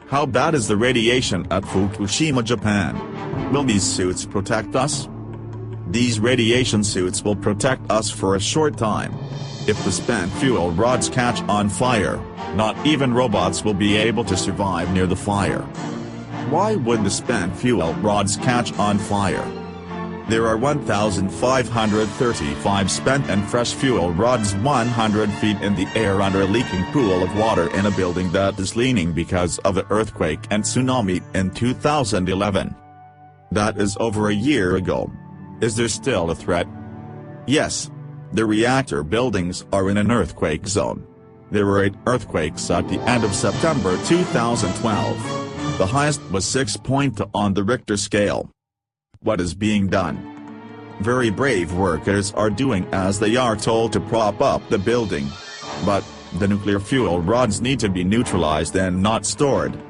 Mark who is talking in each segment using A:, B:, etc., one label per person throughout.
A: How bad is the radiation at Fukushima, Japan? Will these suits protect us? These radiation suits will protect us for a short time. If the spent fuel rods catch on fire, not even robots will be able to survive near the fire. Why would the spent fuel rods catch on fire? There are 1,535 spent and fresh fuel rods 100 feet in the air under a leaking pool of water in a building that is leaning because of the earthquake and tsunami in 2011. That is over a year ago. Is there still a threat? Yes. The reactor buildings are in an earthquake zone. There were 8 earthquakes at the end of September 2012. The highest was 6.2 on the Richter scale. What is being done? Very brave workers are doing as they are told to prop up the building. But, the nuclear fuel rods need to be neutralized and not stored.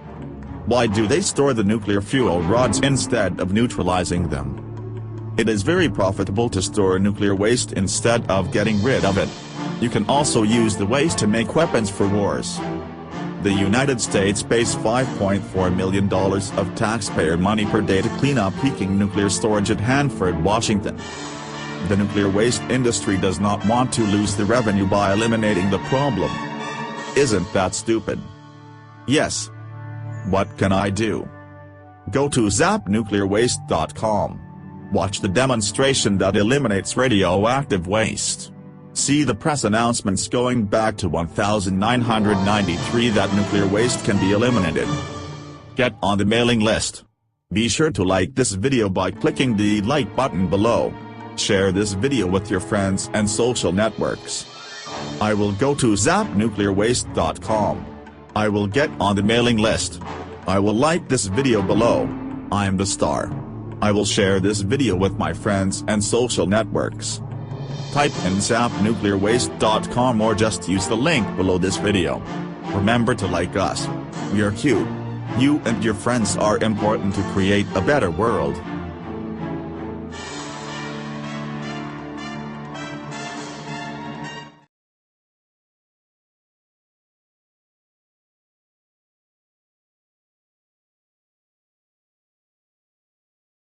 A: Why do they store the nuclear fuel rods instead of neutralizing them? It is very profitable to store nuclear waste instead of getting rid of it. You can also use the waste to make weapons for wars. The United States pays $5.4 million of taxpayer money per day to clean up leaking nuclear storage at Hanford, Washington. The nuclear waste industry does not want to lose the revenue by eliminating the problem. Isn't that stupid? Yes. What can I do? Go to zapnuclearwaste.com. Watch the demonstration that eliminates radioactive waste. See the press announcements going back to 1993 that nuclear waste can be eliminated. Get on the mailing list. Be sure to like this video by clicking the like button below. Share this video with your friends and social networks. I will go to zapnuclearwaste.com. I will get on the mailing list. I will like this video below. I'm the star. I will share this video with my friends and social networks. Type in zapnuclearwaste.com or just use the link below this video. Remember to like us. We are cute. You and your friends are important to create a better world.